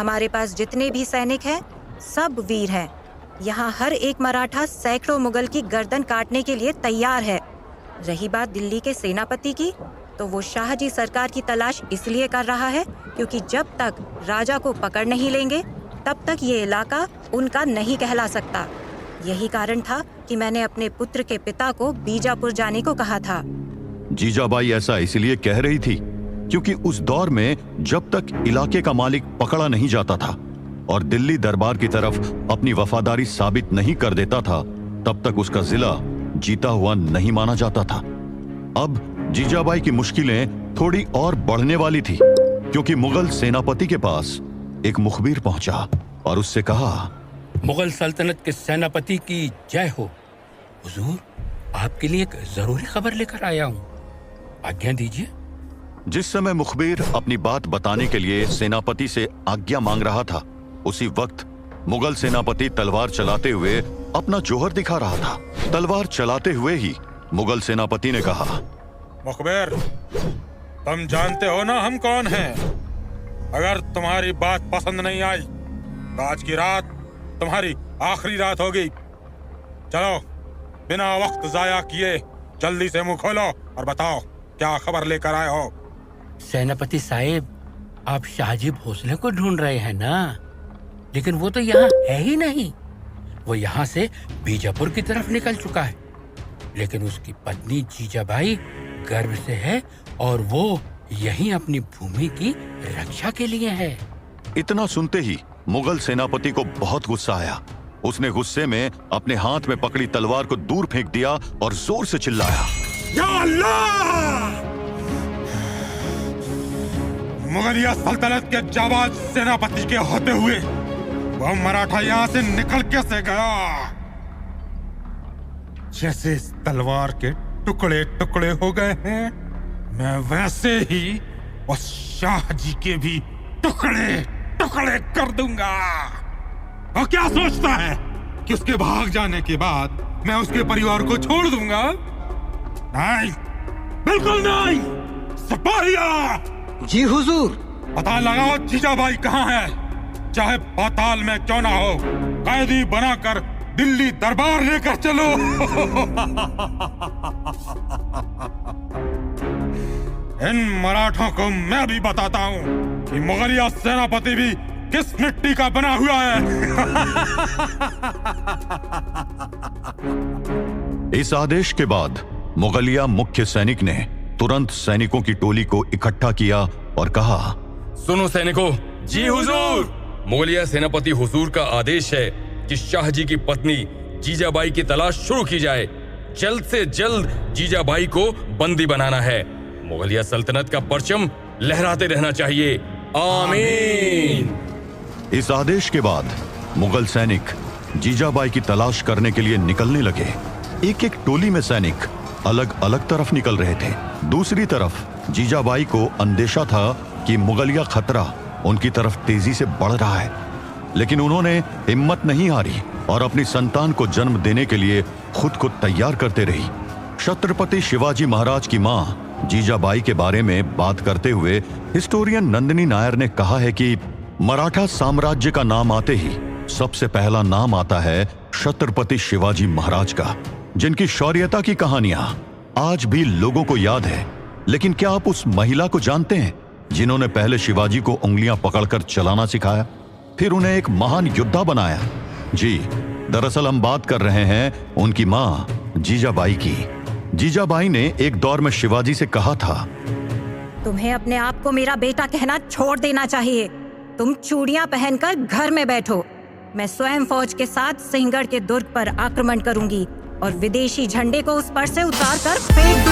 हमारे पास जितने भी सैनिक हैं, सब वीर हैं। यहाँ हर एक मराठा सैकड़ों मुगल की गर्दन काटने के लिए तैयार है। रही बात दिल्ली के सेनापति की, तो वो शाहजी सरकार की तलाश इसलिए कर रहा है क्योंकि जब तक राजा को पकड़ नहीं लेंगे, तब तक ये इलाका उनका नहीं कहला सकता। यही कारण था कि मैंने अपने पुत्र के पिता को बीजापुर जाने को कहा था। जीजाबाई ऐसा इसलिए कह रही थी क्योंकि उस दौर में जब तक इलाके का मालिक पकड़ा नहीं जाता था और दिल्ली दरबार की तरफ अपनी वफादारी साबित नहीं कर देता था, तब तक उसका जिला जीता हुआ नहीं माना जाता था। अब जीजाबाई की मुश्किलें थोड़ी और बढ़ने वाली थी क्योंकि मुगल सेनापति के पास एक मुखबिर पहुंचा और उससे कहा, मुगल सल्तनत के सेनापति की जय हो। हुजूर, आपके लिए एक जरूरी खबर लेकर आया हूँ, आज्ञा दीजिए। जिस समय मुखबिर अपनी बात बताने के लिए सेनापति से आज्ञा मांग रहा था, उसी वक्त मुगल सेनापति तलवार चलाते हुए अपना जोहर दिखा रहा था। तलवार चलाते हुए ही मुगल सेनापति ने कहा, मुखबिर, तुम जानते हो ना हम कौन हैं। अगर तुम्हारी बात पसंद नहीं आई तो आज की रात तुम्हारी आखिरी रात होगी। चलो, बिना वक्त जाया किए जल्दी से मुंह खोलो और बताओ क्या खबर लेकर आए हो। सेनापति साहिब, आप शाहजी भोसले को ढूंढ रहे हैं ना? लेकिन वो तो यहाँ है ही नहीं। वो यहाँ से बीजापुर की तरफ निकल चुका है। लेकिन उसकी पत्नी जीजाबाई गर्भ से है और वो यहीं अपनी भूमि की रक्षा के लिए है। इतना सुनते ही मुगल सेनापति को बहुत गुस्सा आया। उसने गुस्से में अपने हाथ में पकड़ी तलवार को दूर फेंक दिया और जोर से चिल्लाया, या अल्लाह! मुगलिया सल्तनत के जाबाज सेनापति के होते हुए वह मराठा यहाँ से निकल कैसे गया? जैसे इस तलवार के टुकड़े टुकड़े हो गए हैं, मैं वैसे ही उस शाहजी के भी टुकड़े टुकड़े कर दूंगा। और क्या सोचता है कि उसके भाग जाने के बाद मैं उसके परिवार को छोड़ दूंगा? नहीं, बिल्कुल नहीं। सिपाहिया! जी हुजूर। पता लगाओ जीजाबाई कहाँ है, चाहे पाताल में क्यों ना हो। कैदी बनाकर दिल्ली दरबार लेकर चलो। इन मराठों को मैं भी बताता हूँ कि मुगलिया सेनापति भी किस मिट्टी का बना हुआ है। इस आदेश के बाद मुगलिया मुख्य सैनिक ने तुरंत सैनिकों की टोली को इकट्ठा किया और कहा, सुनो सैनिकों। जी हुजूर। मुगलिया सेनापति हुजूर का आदेश है कि शाहजी की पत्नी जीजाबाई की तलाश शुरू की जाए। जल्द से जल्द जीजाबाई को बंदी बनाना है। मुगलिया सल्तनत का परचम लहराते रहना चाहिए। आमीन। इस आदेश के बाद मुगल सैनिक जीजाबाई की तलाश करने के लिए निकलने लगे। एक एक टोली में सैनिक अलग अलग तरफ निकल रहे थे। दूसरी तरफ जीजाबाई को अंदेशा था कि मुगलिया खतरा उनकी तरफ तेजी से बढ़ रहा है, लेकिन उन्होंने हिम्मत नहीं हारी और अपनी संतान को जन्म देने के लिए खुद को तैयार करते रही। छत्रपति शिवाजी महाराज की मां जीजाबाई के बारे में बात करते हुए हिस्टोरियन नंदिनी नायर ने कहा है कि मराठा साम्राज्य का नाम आते ही सबसे पहला नाम आता है छत्रपति शिवाजी महाराज का, जिनकी शौर्यता की कहानियां आज भी लोगों को याद है। लेकिन क्या आप उस महिला को जानते हैं जिन्होंने पहले शिवाजी को उंगलियां पकड़कर चलाना सिखाया, फिर उन्हें एक महान योद्धा बनाया? जी, दरअसल हम बात कर रहे हैं उनकी मां जीजाबाई की। जीजाबाई ने एक दौर में शिवाजी से कहा था, तुम्हें अपने आप को मेरा बेटा कहना छोड़ देना चाहिए। तुम चूड़ियां पहनकर घर में बैठो। मैं स्वयं फौज के साथ सिंहगढ़ के दुर्ग पर आक्रमण करूंगी और विदेशी झंडे को उस पर से उतार कर फेंक दूंगी।